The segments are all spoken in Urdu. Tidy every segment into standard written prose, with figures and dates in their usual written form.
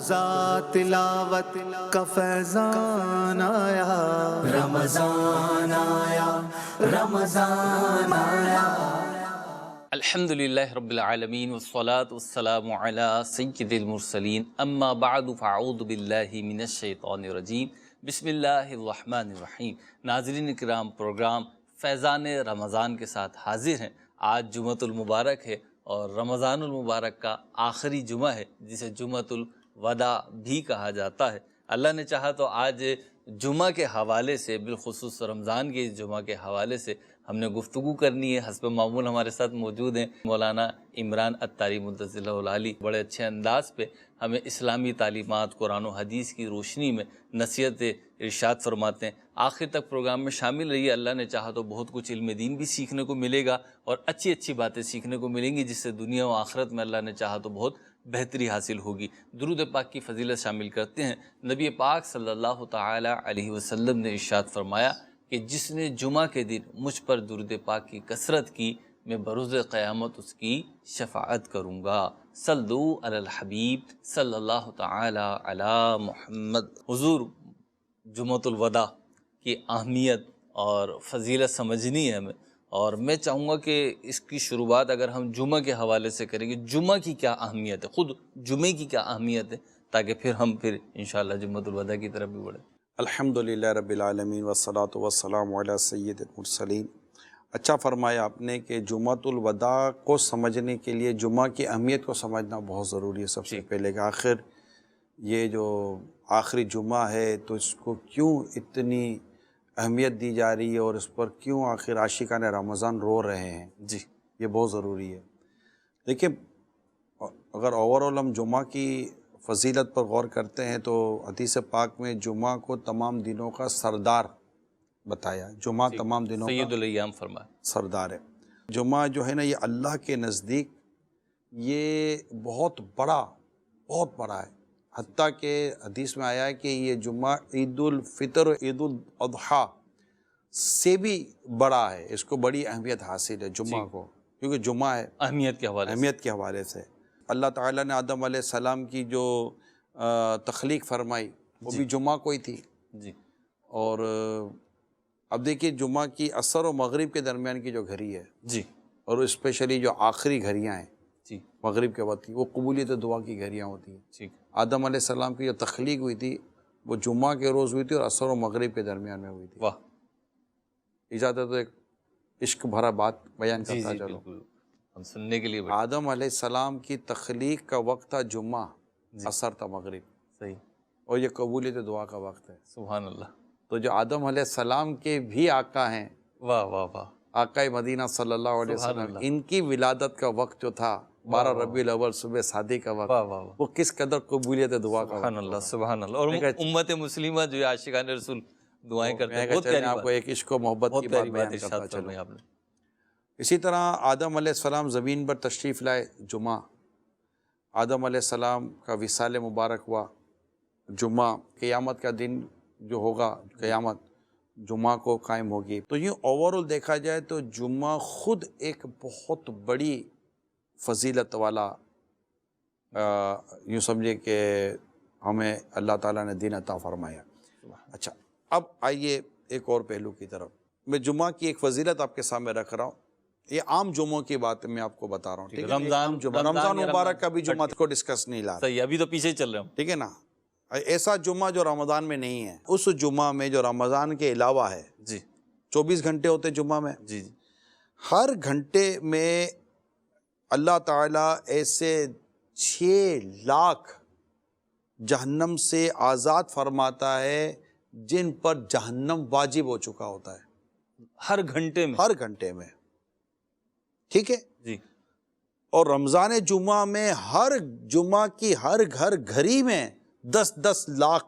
روزہ تلاوت کا فیضان آیا، رمضان آیا، رمضان آیا۔ الحمدللہ رب العالمین والصلاة والسلام علی سید المرسلین، اما بعد فاعوذ باللہ من الشیطان الرجیم، بسم اللہ الرحمن الرحیم۔ ناظرین کرام، پروگرام فیضان رمضان کے ساتھ حاضر ہیں۔ آج جمعۃ المبارک ہے اور رمضان المبارک کا آخری جمعہ ہے، جسے جمعۃ الوداع بھی کہا جاتا ہے۔ اللہ نے چاہا تو آج جمعہ کے حوالے سے، بالخصوص رمضان کے جمعہ کے حوالے سے ہم نے گفتگو کرنی ہے۔ حسب معمول ہمارے ساتھ موجود ہیں مولانا عمران عطاری مدثر العالی، بڑے اچھے انداز پہ ہمیں اسلامی تعلیمات، قرآن و حدیث کی روشنی میں نصیحت ارشاد فرماتے ہیں۔ آخر تک پروگرام میں شامل رہیے، اللہ نے چاہا تو بہت کچھ علم دین بھی سیکھنے کو ملے گا اور اچھی اچھی باتیں سیکھنے کو ملیں گی، جس سے دنیا و آخرت میں اللہ نے چاہا تو بہت بہتری حاصل ہوگی۔ درود پاک کی فضیلت شامل کرتے ہیں۔ نبی پاک صلی اللہ تعالی علیہ وسلم نے ارشاد فرمایا کہ جس نے جمعہ کے دن مجھ پر درود پاک کی کثرت کی، میں بروز قیامت اس کی شفاعت کروں گا۔ صلو علی الحبیب صلی اللہ تعالی علی محمد۔ حضور، جمعۃ الوداع کی اہمیت اور فضیلت سمجھنی ہے ہمیں، اور میں چاہوں گا کہ اس کی شروعات اگر ہم جمعہ کے حوالے سے کریں گے، جمعہ کی کیا اہمیت ہے، خود جمعے کی کیا اہمیت ہے، تاکہ پھر ہم انشاءاللہ جمعۃ الوداع کی طرف بھی بڑھیں۔ الحمدللہ رب العالمین والصلاة والسلام علی سید المرسلین۔ اچھا فرمایا آپ نے کہ جمعۃ الوداع کو سمجھنے کے لیے جمعہ کی اہمیت کو سمجھنا بہت ضروری ہے۔ سب سے پہلے کہ آخر یہ جو آخری جمعہ ہے تو اس کو کیوں اتنی اہمیت دی جا رہی ہے اور اس پر کیوں آخر عاشقان رمضان رو رہے ہیں، جی یہ بہت ضروری ہے۔ دیکھیں، اگر اوورآل ہم جمعہ کی فضیلت پر غور کرتے ہیں تو حدیث پاک میں جمعہ کو تمام دنوں کا سردار بتایا۔ جمعہ تمام دنوں کا سید الایام فرمایا، سردار ہے۔ جمعہ جو ہے نا، یہ اللہ کے نزدیک یہ بہت بڑا ہے، حتیٰ کہ حدیث میں آیا ہے کہ یہ جمعہ عید الفطر و عید الاضحیٰ سے بھی بڑا ہے، اس کو بڑی اہمیت حاصل ہے جمعہ کو، کیونکہ جمعہ ہے اہمیت کے حوالے سے۔ اللہ تعالیٰ نے آدم علیہ السلام کی جو تخلیق فرمائی وہ بھی جمعہ کو ہی تھی۔ جی، اور اب دیکھیے جمعہ کی عصر و مغرب کے درمیان کی جو گھڑی ہے، جی، اور اسپیشلی جو آخری گھڑیاں ہیں جی، مغرب کے وقت کی، وہ قبولیت دعا کی گھڑیاں ہوتی ہیں۔ ٹھیک، آدم علیہ السلام کی جو تخلیق ہوئی تھی وہ جمعہ کے روز ہوئی تھی اور عصر و مغرب کے درمیان میں ہوئی تھی۔ واہ، اجازت تو ایک عشق بھرا بات بیان جی کرتا جی، چلو۔ بالکل، ہم سننے کے لیے آدم علیہ السلام کی تخلیق کا وقت تھا جمعہ، عصر تھا مغرب، صحیح، اور یہ قبولیت دعا کا وقت ہے۔ سبحان اللہ، تو جو آدم علیہ السلام کے بھی آقا ہیں، واہ واہ واہ، آقا مدینہ صلی اللہ علیہ سبحان وسلم، اللہ، ان کی ولادت کا وقت جو تھا 12 ربیع الاول صبح صادق کا وقت، واہ واہ واہ، وہ کس قدر قبولیت دعا کا سبحان وقت اللہ، ہوگا۔ سبحان اللہ۔ اور امت مسلمہ جو عاشقان رسول دعائیں کرتے ہیں، بہت پیاری آپ کو ایک عشق و محبت کی بات بیان کرتا ارشاد چلو۔ فرمائی آپ نے۔ اسی طرح آدم علیہ السلام زمین پر تشریف لائے جمعہ، آدم علیہ السلام کا وصال مبارک ہوا جمعہ، قیامت کا دن جو ہوگا، قیامت جمعہ کو قائم ہوگی۔ تو یوں اوورآل دیکھا جائے تو جمعہ خود ایک بہت بڑی فضیلت والا، یوں سمجھے کہ ہمیں اللہ تعالیٰ نے دین عطا فرمایا۔ اچھا، اب آئیے ایک اور پہلو کی طرف۔ میں جمعہ کی ایک فضیلت آپ کے سامنے رکھ رہا ہوں، یہ عام جمعوں کی بات میں آپ کو بتا رہا ہوں، ٹھیک ہے؟ رمضان مبارک کا بھی جمعہ کو ڈسکس نہیں لا رہا، صحیح، ابھی تو پیچھے ہی چل رہے ہم، ٹھیک ہے نا؟ ایسا جمعہ جو رمضان میں نہیں ہے، اس جمعہ میں جو رمضان کے علاوہ ہے، جی 24 گھنٹے ہوتے ہیں جمعہ میں، جی جی، ہر گھنٹے میں اللہ تعالیٰ ایسے 6 لاکھ جہنم سے آزاد فرماتا ہے جن پر جہنم واجب ہو چکا ہوتا ہے، ہر گھنٹے میں، ہر گھنٹے میں، ٹھیک ہے؟ جی، اور رمضان جمعہ میں ہر جمعہ کی ہر گھڑی میں 10 لاکھ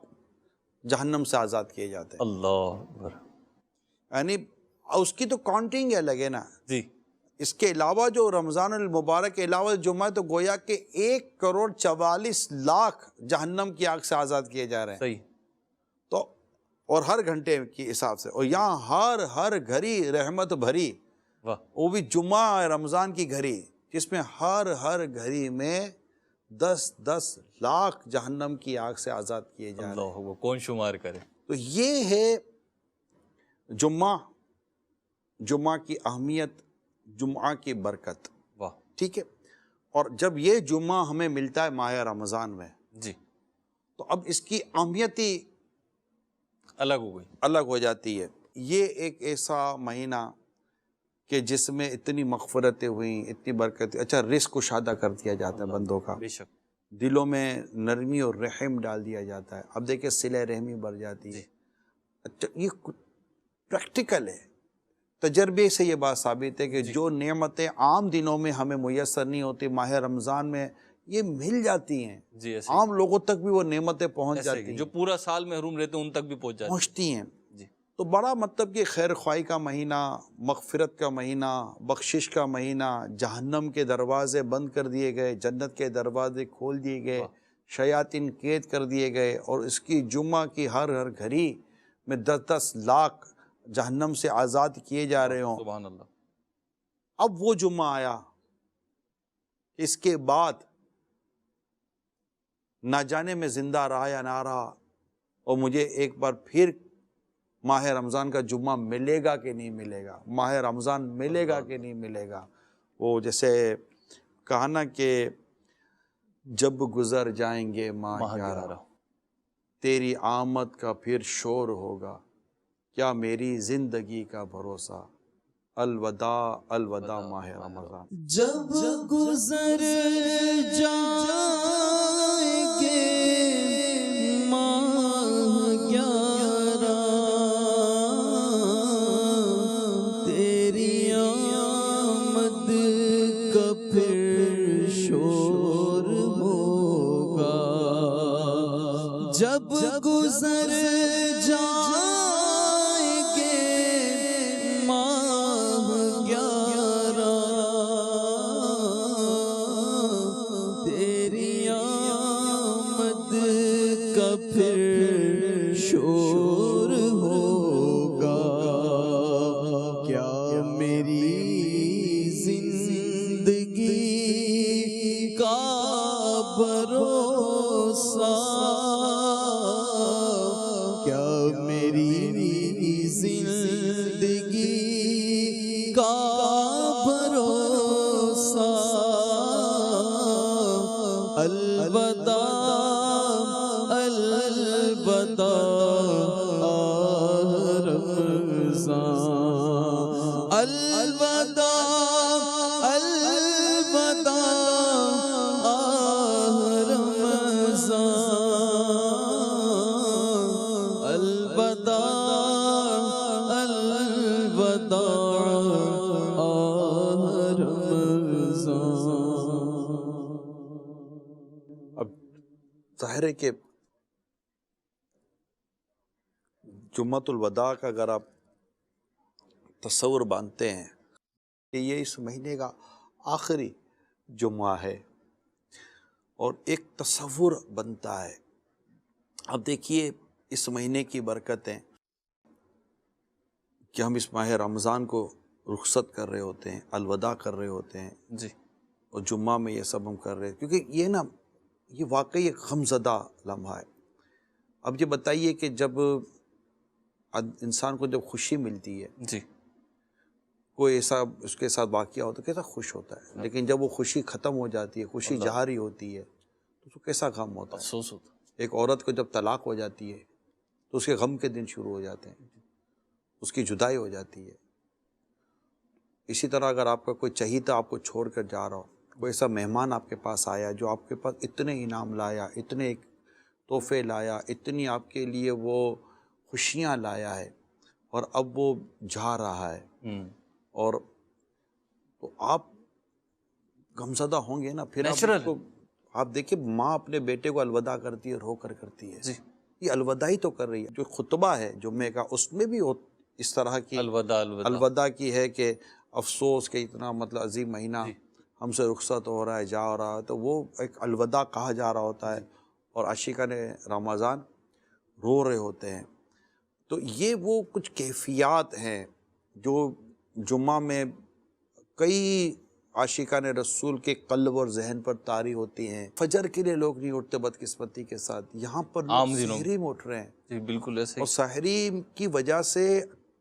جہنم سے آزاد کیے جاتے ہیں۔ اللہ اکبر، یعنی اس کی تو کاؤنٹنگ الگ ہے نا۔ جی، اس کے علاوہ جو رمضان المبارک کے علاوہ جمعہ تو گویا کہ 1,44,00,000 جہنم کی آگ سے آزاد کیے جا رہے ہیں، صحیح، تو اور ہر گھنٹے کی حساب سے، اور یہاں ہر گھڑی رحمت بھری، واہ، وہ بھی جمعہ رمضان کی گھڑی، جس میں ہر گھڑی میں 10 لاکھ جہنم کی آگ سے آزاد کیے جا رہے ہیں۔ اللہ اکبر، کون شمار کرے۔ تو یہ ہے جمعہ کی اہمیت، جمعہ کی برکت، واہ، ٹھیک ہے۔ اور جب یہ جمعہ ہمیں ملتا ہے ماہ رمضان میں، جی، تو اب اس کی اہمیت ہی الگ ہو گئی۔ الگ ہو جاتی ہے۔ یہ ایک ایسا مہینہ کہ جس میں اتنی مغفرتیں ہوئیں، اتنی برکتیں، اچھا رزق کشادہ کر دیا جاتا ہے بندوں کا، بے شک، دلوں میں نرمی اور رحم ڈال دیا جاتا ہے۔ اب دیکھیں صلہ رحمی بڑھ جاتی ہے۔ اچھا یہ پریکٹیکل ہے، تجربے سے یہ بات ثابت ہے کہ جو نعمتیں عام دنوں میں ہمیں میسر نہیں ہوتی، ماہ رمضان میں یہ مل جاتی ہیں، جی، ایسے عام لوگوں تک بھی وہ نعمتیں پہنچ جاتی ہیں، جو پورا سال محروم رہتے ہیں ان تک بھی پہنچتی ہیں۔ جی، تو بڑا مطلب کہ خیر خواہی کا مہینہ، مغفرت کا مہینہ، بخشش کا مہینہ، جہنم کے دروازے بند کر دیے گئے، جنت کے دروازے کھول دیے گئے، شیاطین قید کر دیے گئے، اور اس کی جمعہ کی ہر گھڑی میں 10 لاکھ جہنم سے آزاد کیے جا رہے ہوں۔ سبحان اللہ۔ اب وہ جمعہ آیا، اس کے بعد نہ جانے میں زندہ رہا یا نہ رہا، اور مجھے ایک بار پھر ماہ رمضان کا جمعہ ملے گا کہ نہیں ملے گا، ماہ رمضان ملے گا کہ نہیں ملے گا۔ وہ جیسے کہا نا کہ جب گزر جائیں گے ماہ 11، تیری آمد کا پھر شور ہوگا، کیا میری زندگی کا بھروسہ، الوداع الوداع ماہ رمضان۔ جب گزر جائیں گے ماہ 11، تیری آمد کا پھر شور ہوگا، جب گزر جائیں گے ماہ 11، تیری آمد کا پھر شور ہوگا، کیا میری زندگی کا بھروسہ، کیا میری زندگی کا بھروسہ، الوداع الوداع رمضان، الوداع الوداع رمضان، الوداع الوداع رمضان۔ اب ظاہر ہے کہ جمعۃ الوداع کا اگر آپ تصور باندھتے ہیں کہ یہ اس مہینے کا آخری جمعہ ہے، اور ایک تصور بنتا ہے۔ اب دیکھیے اس مہینے کی برکتیں کہ ہم اس ماہ رمضان کو رخصت کر رہے ہوتے ہیں، الوداع کر رہے ہوتے ہیں، جی، اور جمعہ میں یہ سب ہم کر رہے ہیں، کیونکہ یہ نا یہ واقعی ایک غمزدہ لمحہ ہے۔ اب یہ بتائیے کہ جب انسان کو جب خوشی ملتی ہے، جی، کوئی ایسا اس کے ساتھ واقعہ ہوتا ہے کیسا خوش ہوتا ہے، لیکن جب وہ خوشی ختم ہو جاتی ہے، خوشی جا رہی ہوتی ہے، تو اس کو کیسا غم ہوتا ہے۔ افسوس ہوتا۔ ایک عورت کو جب طلاق ہو جاتی ہے تو اس کے غم کے دن شروع ہو جاتے ہیں، اس کی جدائی ہو جاتی ہے۔ اسی طرح اگر آپ کا کوئی چہیتا آپ کو چھوڑ کر جا رہا ہو، کوئی ایسا مہمان آپ کے پاس آیا جو آپ کے پاس اتنے انعام لایا، اتنے تحفے لایا، اتنی آپ کے لیے وہ خوشیاں لایا ہے، اور اب وہ جا رہا ہے، اور تو آپ غمزدہ ہوں گے نا۔ پھر آپ دیکھیں ماں اپنے بیٹے کو الوداع کرتی ہے، رو کر کرتی ہے، جی، یہ الوداع ہی تو کر رہی ہے۔ جو خطبہ ہے جمعے کا اس میں بھی اس طرح کی الوداع کی ہے کہ افسوس کہ اتنا مطلب عظیم مہینہ ہم سے رخصت ہو رہا ہے، جا رہا ہے، تو وہ ایک الوداع کہا جا رہا ہوتا ہے، اور عاشقان رمضان رو رہے ہوتے ہیں۔ تو یہ وہ کچھ کیفیات ہیں جو جمعہ میں کئی عاشقان رسول کے قلب اور ذہن پر طاری ہوتی ہیں، فجر کے لیے لوگ نہیں اٹھتے بدقسمتی کے ساتھ، یہاں پر عام لوگ دنوں سحری میں اٹھ رہے ہیں، جی بالکل ایسے اور ہی. سحری کی وجہ سے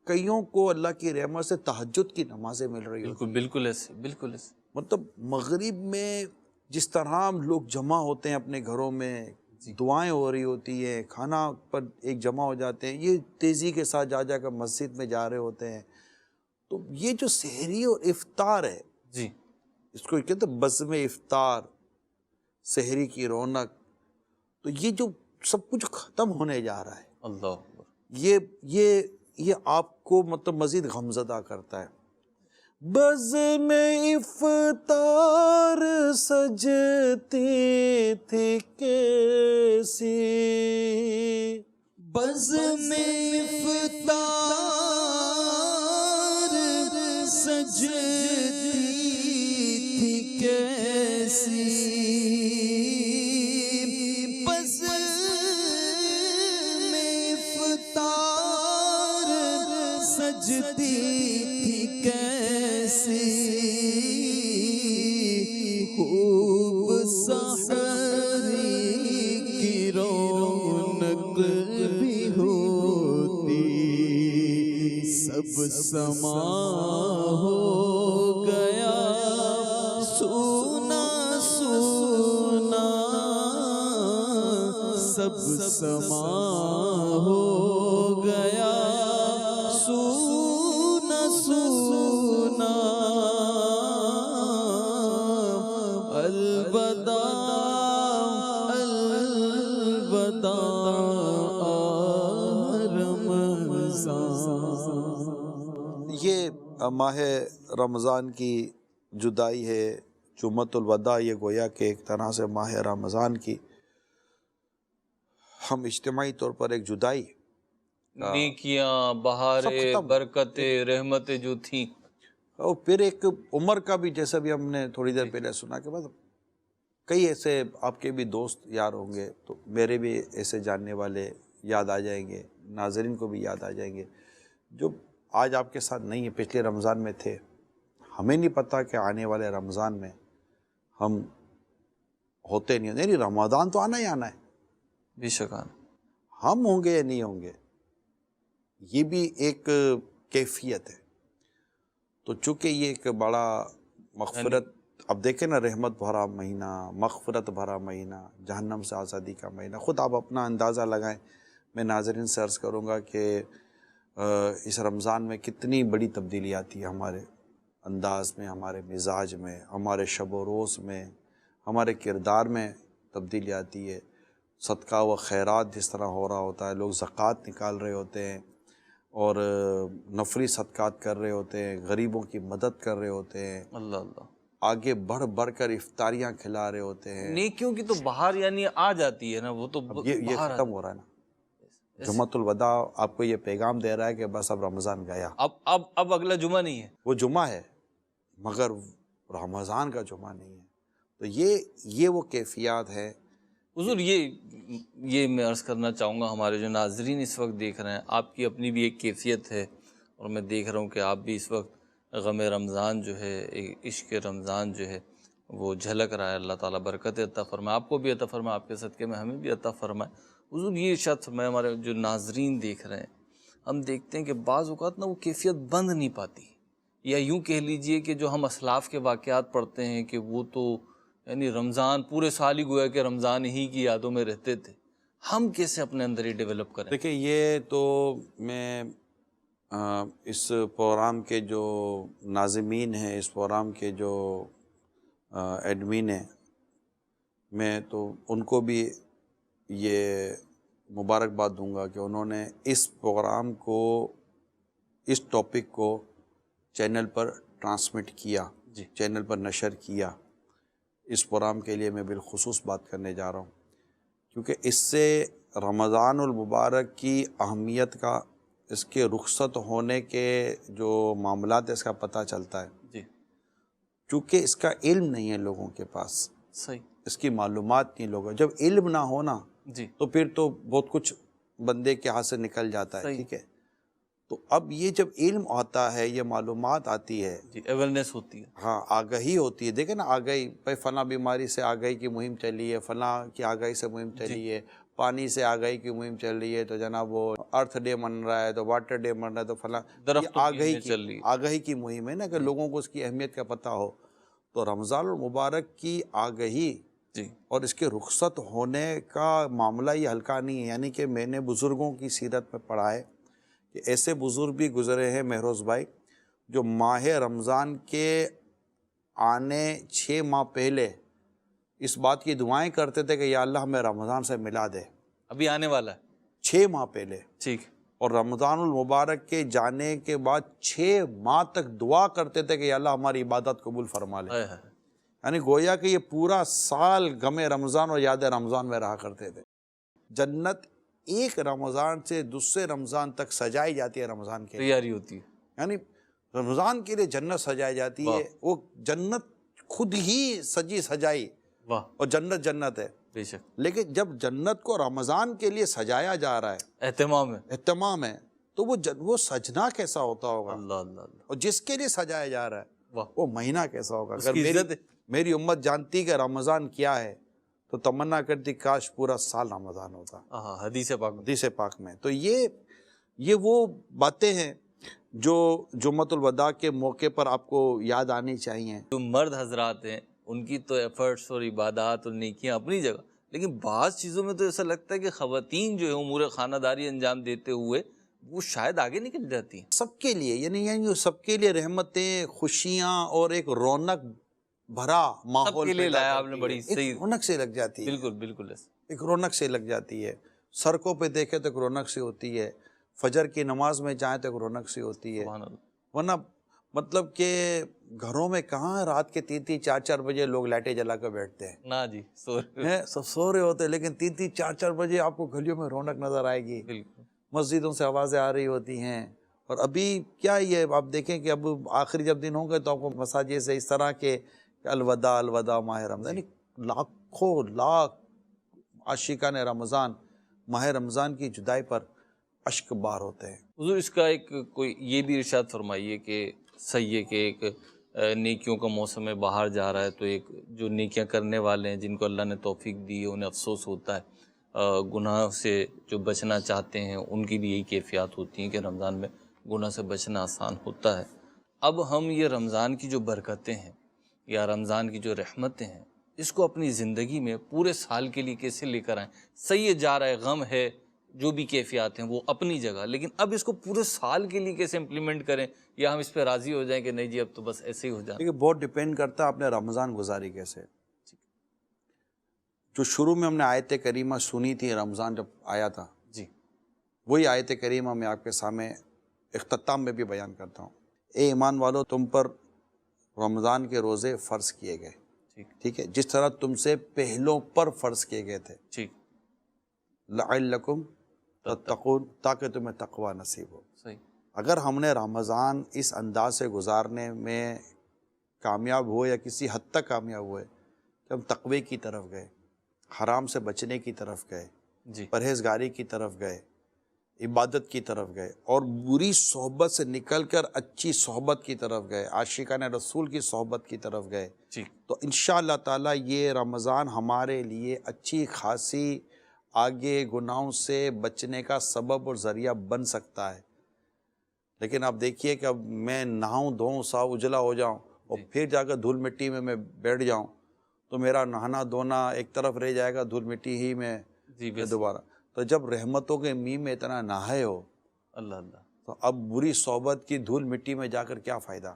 کئیوں کو اللہ کی رحمت سے تہجد کی نمازیں مل رہی ہوتی ہیں. بالکل ایسے، بالکل ایسے. مطلب مغرب میں جس طرح ہم لوگ جمع ہوتے ہیں اپنے گھروں میں، دعائیں ہو رہی ہوتی ہیں، کھانا پر ایک جمع ہو جاتے ہیں، یہ تیزی کے ساتھ جا کر مسجد میں جا رہے ہوتے ہیں. تو یہ جو سحری اور افطار ہے، جی اس کو کہتے ہیں بزم افطار، سحری کی رونق، تو یہ جو سب کچھ ختم ہونے جا رہا ہے، اللہ اکبر. یہ آپ کو مطلب مزید غمزدہ کرتا ہے. بزم افطار سجتی تھی کیسی، بزم افطار سجتی تھی کیسی، بزم افطار سجتی تھی کیسی، خوب سحری کی رونق بھی ہوتی، سب سما ہو گیا سونا سونا، سب سما ہو گیا سونا سونا. الوداع الوداع رمضان. یہ ماہ رمضان کی جدائی ہے، جمعۃ الوداع، یہ گویا کہ ایک طرح سے ماہ رمضان کی ہم اجتماعی طور پر ایک جدائی، نیکیاں، بہاریں، ختم. برکتیں، رحمتیں جو تھیں. اور پھر ایک عمر کا بھی، جیسا بھی ہم نے تھوڑی دیر پہلے سنا کہ بس کئی ایسے آپ کے بھی دوست یار ہوں گے، تو میرے بھی ایسے جاننے والے یاد آ جائیں گے، ناظرین کو بھی یاد آ جائیں گے جو آج آپ کے ساتھ نہیں ہیں، پچھلے رمضان میں تھے. ہمیں نہیں پتہ کہ آنے والے رمضان میں ہم ہوتے نہیں رمضان تو آنا ہی آنا ہے، بے شک آنا. ہم ہوں گے یا نہیں ہوں گے، یہ بھی ایک کیفیت ہے. تو چونکہ یہ ایک بڑا مغفرت، اب دیکھیں نا، رحمت بھرا مہینہ، مغفرت بھرا مہینہ، جہنم سے آزادی کا مہینہ، خود آپ اپنا اندازہ لگائیں. میں ناظرین سے عرض کروں گا کہ اس رمضان میں کتنی بڑی تبدیلی آتی ہے ہمارے انداز میں، ہمارے مزاج میں، ہمارے شب و روز میں، ہمارے کردار میں تبدیلی آتی ہے. صدقہ و خیرات جس طرح ہو رہا ہوتا ہے، لوگ زکوٰۃ نکال رہے ہوتے ہیں اور نفلی صدقات کر رہے ہوتے ہیں، غریبوں کی مدد کر رہے ہوتے ہیں، اللہ اللہ. آگے بڑھ بڑھ کر افطاریاں کھلا رہے ہوتے ہیں. نیکیوں کی تو بہار یعنی آ جاتی ہے نا، وہ تو اب یہ باہر ختم ہو رہا ہے نا. جمعۃ الوداع آپ کو یہ پیغام دے رہا ہے کہ بس اب رمضان گیا، اب اگلا جمعہ نہیں ہے. وہ جمعہ ہے مگر رمضان کا جمعہ نہیں ہے. تو یہ وہ کیفیات ہے. حضور یہ میں عرض کرنا چاہوں گا، ہمارے جو ناظرین اس وقت دیکھ رہے ہیں، آپ کی اپنی بھی ایک کیفیت ہے، اور میں دیکھ رہا ہوں کہ آپ بھی اس وقت غم رمضان جو ہے، عشق رمضان جو ہے وہ جھلک رہا ہے. اللہ تعالیٰ برکت عطا فرمائے، آپ کو بھی عطا فرمائے، آپ کے صدقے میں ہمیں بھی عطا فرمائے. حضور یہ ارشاد فرمائے، ہمارے جو ناظرین دیکھ رہے ہیں، ہم دیکھتے ہیں کہ بعض اوقات نا وہ کیفیت بند نہیں پاتی، یا یوں کہہ لیجئے کہ جو ہم اسلاف کے واقعات پڑھتے ہیں کہ وہ تو یعنی رمضان پورے سال ہی گویا کہ رمضان ہی کی یادوں میں رہتے تھے. ہم کیسے اپنے اندر یہ ڈیولپ کریں؟ دیکھیں، یہ تو میں اس پروگرام کے جو ناظمین ہیں، اس پروگرام کے جو ایڈمین ہیں، میں تو ان کو بھی یہ مبارکباد دوں گا کہ انہوں نے اس پروگرام کو، اس ٹاپک کو چینل پر ٹرانسمٹ کیا، چینل پر نشر کیا. اس پروگرام کے لیے میں بالخصوص بات کرنے جا رہا ہوں، کیونکہ اس سے رمضان المبارک کی اہمیت کا، اس کے رخصت ہونے کے جو معاملات ہے، اس کا پتہ چلتا ہے. جی. چونکہ اس کا علم نہیں ہے لوگوں کے پاس، صحیح. اس کی معلومات نہیں لوگوں، جب علم نہ ہونا جی. تو پھر تو بہت کچھ بندے کے ہاتھ سے نکل جاتا ہے. صحیح. ٹھیک ہے. تو اب یہ جب علم آتا ہے، یہ معلومات آتی ہے، جی اویئرنیس ہوتی ہے. ہاں آگہی ہوتی ہے. دیکھیں نا آگہی، بھائی فلاں بیماری سے آگہی کی مہم چلی ہے، فلاں کی آگہی سے مہم چلی ہے، پانی سے آگہی کی مہم چل رہی ہے، تو جناب وہ ارتھ ڈے من رہا ہے، تو واٹر ڈے من رہا ہے، تو فلاں درختوں کی آگہی اہمیت چل رہی ہے. آگہی کی مہم ہے نا، کہ لوگوں کو اس کی اہمیت کا پتہ ہو. تو رمضان المبارک کی آگہی جی اور اس کے رخصت ہونے کا معاملہ یہ ہلکا نہیں ہے. یعنی کہ میں نے بزرگوں کی سیرت میں پڑھا ہے کہ ایسے بزرگ بھی گزرے ہیں مہروز بھائی، جو ماہ رمضان کے آنے 6 ماہ پہلے اس بات کی دعائیں کرتے تھے کہ یا اللہ ہمیں رمضان سے ملا دے. ابھی آنے والا ہے. 6 ماہ پہلے. ٹھیک. اور رمضان المبارک کے جانے کے بعد 6 ماہ تک دعا کرتے تھے کہ یا اللہ ہماری عبادت قبول فرما لے. یعنی گویا کہ یہ پورا سال غم رمضان اور یاد رمضان میں رہا کرتے تھے. جنت ایک رمضان سے دوسرے رمضان تک سجائی جاتی ہے. رمضان کے تیاری ہوتی ہے. یعنی رمضان کے لیے جنت سجائی جاتی ہے. وہ جنت خود ہی سجی سجائی، واہ اور جنت جنت ہے بے شک. لیکن جب جنت کو رمضان کے لیے سجایا جا رہا ہے، اہتمام ہے. اہتمام ہے، تو وہ سجنا کیسا ہوتا ہوگا، اللہ اللہ اللہ. اور جس کے لیے سجایا جا رہا ہے واہ وہ مہینہ کیسا ہوگا. اس اگر کی عزت ہے. میری امت جانتی کہ رمضان کیا ہے تو تمنا کرتی کاش پورا سال رمضان ہوتا. حدیث پاک میں. حدیث پاک میں. تو یہ وہ باتیں ہیں جو جمعۃ الوداع کے موقع پر آپ کو یاد آنی چاہیے. جو مرد حضرات ہیں ان کی تو ایفرٹس اور عبادات اور نیکیاں اپنی جگہ، لیکن بعض چیزوں میں تو ایسا لگتا ہے کہ خواتین جو ہے امور خانہ داری انجام دیتے ہوئے وہ شاید آگے نکل جاتی ہیں. سب کے لیے، یعنی سب کے لیے رحمتیں، خوشیاں اور ایک رونق بھرا ماحول سب کے لیے پیدا لایا آپ کرتی نے بڑی ہے. صحیح. ایک رونق سے لگ جاتی ہے. بالکل بالکل ایسا. ایک رونق سے لگ جاتی ہے. سڑکوں پہ دیکھے تو ایک رونق سے ہوتی ہے، فجر کی نماز میں جائیں تو ایک رونق سے ہوتی ہے. سبحان اللہ. ورنہ مطلب کہ گھروں میں کہاں رات کے 3-3 4-4 بجے لوگ لائٹیں جلا کر بیٹھتے ہیں. نا جی سب سو رہے ہوتے ہیں، لیکن 3-3 4-4 بجے آپ کو گلیوں میں رونق نظر آئے گی. بالکل. مسجدوں سے آوازیں آ رہی ہوتی ہیں. اور ابھی کیا یہ آپ دیکھیں کہ اب آخری جب دن ہوں گے تو آپ کو مساجد سے اس طرح کے الوداع الوداع ماہ رمضان، یعنی لاکھوں لاکھ عاشقان رمضان ماہ رمضان کی جدائی پر اشک بار ہوتے ہیں. حضور اس کا ایک کوئی یہ بھی ارشاد فرمائیے کہ صحیح ہے کہ ایک نیکیوں کا موسم باہر جا رہا ہے تو ایک جو نیکیاں کرنے والے ہیں جن کو اللہ نے توفیق دی ہے انہیں افسوس ہوتا ہے، گناہ سے جو بچنا چاہتے ہیں ان کی بھی یہی کیفیات ہوتی ہیں کہ رمضان میں گناہ سے بچنا آسان ہوتا ہے. اب ہم یہ رمضان کی جو برکتیں ہیں یا رمضان کی جو رحمتیں ہیں اس کو اپنی زندگی میں پورے سال کے لیے کیسے لے کر آئیں؟ صحیح جا رہا ہے، غم ہے، جو بھی کیفیات ہیں وہ اپنی جگہ، لیکن اب اس کو پورے سال کے لیے کیسے امپلیمنٹ کریں یا ہم اس پہ راضی ہو جائیں کہ نہیں جی اب تو بس ایسے ہی ہو جائیں؟ دیکھیے بہت ڈیپینڈ کرتا ہے آپ نے رمضان گزاری کیسے. جو شروع میں ہم نے آیت کریمہ سنی تھی رمضان جب آیا تھا، جی وہی آیت کریمہ میں آپ کے سامنے اختتام میں بھی بیان کرتا ہوں. اے ایمان والو، تم پر رمضان کے روزے فرض کیے گئے، ٹھیک ہے، جس طرح تم سے پہلوں پر فرض کیے گئے تھے. ٹھیک. لعلکم تتقون، تاکہ تمہیں تقوی نصیب ہو. صحیح. اگر ہم نے رمضان اس انداز سے گزارنے میں کامیاب ہوئے یا کسی حد تک کامیاب ہوئے کہ ہم تقوی کی طرف گئے، حرام سے بچنے کی طرف گئے، جی پرہیزگاری کی طرف گئے، عبادت کی طرف گئے، اور بری صحبت سے نکل کر اچھی صحبت کی طرف گئے، عاشقان رسول کی صحبت کی طرف گئے، جی تو انشاءاللہ تعالیٰ یہ رمضان ہمارے لیے اچھی خاصی آگے گناہوں سے بچنے کا سبب اور ذریعہ بن سکتا ہے. لیکن آپ دیکھیے کہ اب میں نہاؤں دھوؤں صاف اجلا ہو جاؤں اور پھر جا کر دھول مٹی میں بیٹھ جاؤں تو میرا نہانا دھونا ایک طرف رہ جائے گا، دھول مٹی ہی میں دوبارہ. تو جب رحمتوں کے میم میں اتنا نہائے ہو اللہ اللہ، تو اب بری صحبت کی دھول مٹی میں جا کر کیا فائدہ؟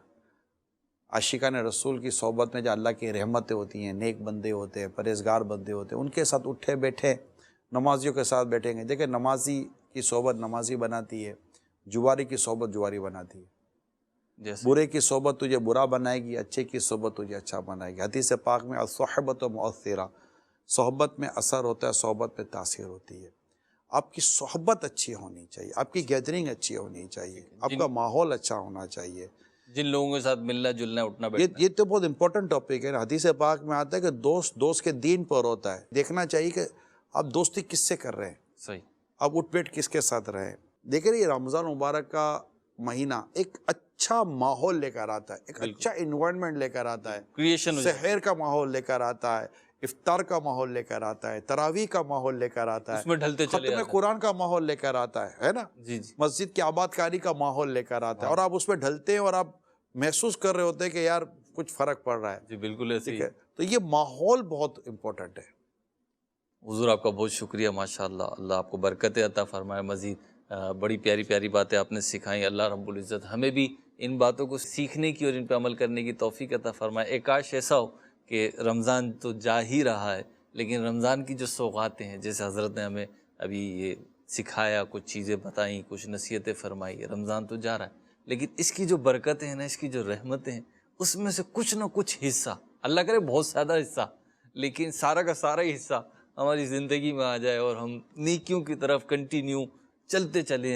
عاشقان رسول کی صحبت میں جو اللہ کی رحمتیں ہوتی ہیں، نیک بندے ہوتے ہیں، پرہیزگار بندے ہوتے ہیں، ان کے ساتھ اٹھے بیٹھے نمازیوں کے ساتھ بیٹھیں گے. دیکھیں نمازی کی صحبت نمازی بناتی ہے، جواری کی صحبت جواری بناتی ہے. جیسے برے کی صحبت تجھے برا بنائے گی، اچھے کی صحبت تجھے اچھا بنائے گی. حدیث پاک میں الصحبۃ مؤثرہ، صحبت میں اثر ہوتا ہے، صحبت میں تاثیر ہوتی ہے. آپ کی صحبت اچھی ہونی چاہیے، آپ کی گیدرنگ اچھی ہونی چاہیے، آپ کا ماحول اچھا ہونا چاہیے. جن لوگوں کے ساتھ ملنا جلنا اٹھنا بیٹھنا، یہ تو بہت امپورٹنٹ ٹاپک ہے. حدیث پاک میں آتا ہے کہ دوست کے دین پر ہوتا ہے. دیکھنا چاہیے کہ آپ دوستی کس سے کر رہے ہیں، صحیح، آپ اٹھ بیٹھ کس کے ساتھ رہیں. دیکھ رہی ہے رمضان مبارک کا مہینہ ایک اچھا ماحول لے کر آتا ہے، ایک اچھا انوائرمنٹ لے کر آتا ہے، کریشن سحر کا ماحول لے کر آتا ہے، افطار کا ماحول لے کر آتا ہے، تراویح کا ماحول لے کر آتا ہے، اس میں ڈھلتے چلے ختم قرآن کا ماحول لے کر آتا ہے نا، جی جی مسجد کی آباد کاری کا ماحول لے کر آتا ہے، اور آپ اس میں ڈھلتے ہیں اور آپ محسوس کر رہے ہوتے ہیں کہ یار کچھ فرق پڑ رہا ہے. جی بالکل ایسے ہی. تو یہ ماحول بہت امپورٹنٹ ہے. حضور آپ کا بہت شکریہ، ماشاءاللہ، اللہ آپ کو برکت عطا فرمائے مزید. بڑی پیاری پیاری باتیں آپ نے سکھائیں. اللہ رب العزت ہمیں بھی ان باتوں کو سیکھنے کی اور ان پہ عمل کرنے کی توفیق عطا فرمائے. ایک کاش ایسا ہو کہ رمضان تو جا ہی رہا ہے لیکن رمضان کی جو سوغاتیں ہیں، جیسے حضرت نے ہمیں ابھی یہ سکھایا، کچھ چیزیں بتائیں، کچھ نصیحتیں فرمائی، رمضان تو جا رہا ہے لیکن اس کی جو برکتیں ہیں نا، اس کی جو رحمتیں ہیں، اس میں سے کچھ نہ کچھ حصہ، اللہ کرے بہت زیادہ حصہ، لیکن سارا کا سارا ہی حصہ ہماری زندگی میں آ جائے اور ہم نیکیوں کی طرف کنٹینیو چلتے چلے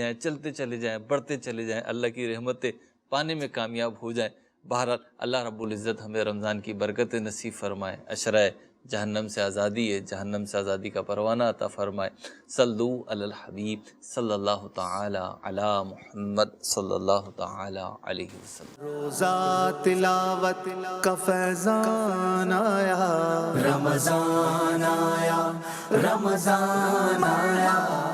جائیں، بڑھتے چلے جائیں، اللہ کی رحمتیں پانے میں کامیاب ہو جائیں. بہرحال اللہ رب العزت ہمیں رمضان کی برکت نصیب فرمائے، عشرۂ جہنم سے آزادی ہے، جہنم سے آزادی کا پروانہ عطا فرمائے. صلو علی الحبیب صلی اللہ تعالی علی محمد صلی اللہ تعالی علیہ وسلم. روزہ تلاوت کا فیضان آیا، رمضان آیا، رمضان آیا.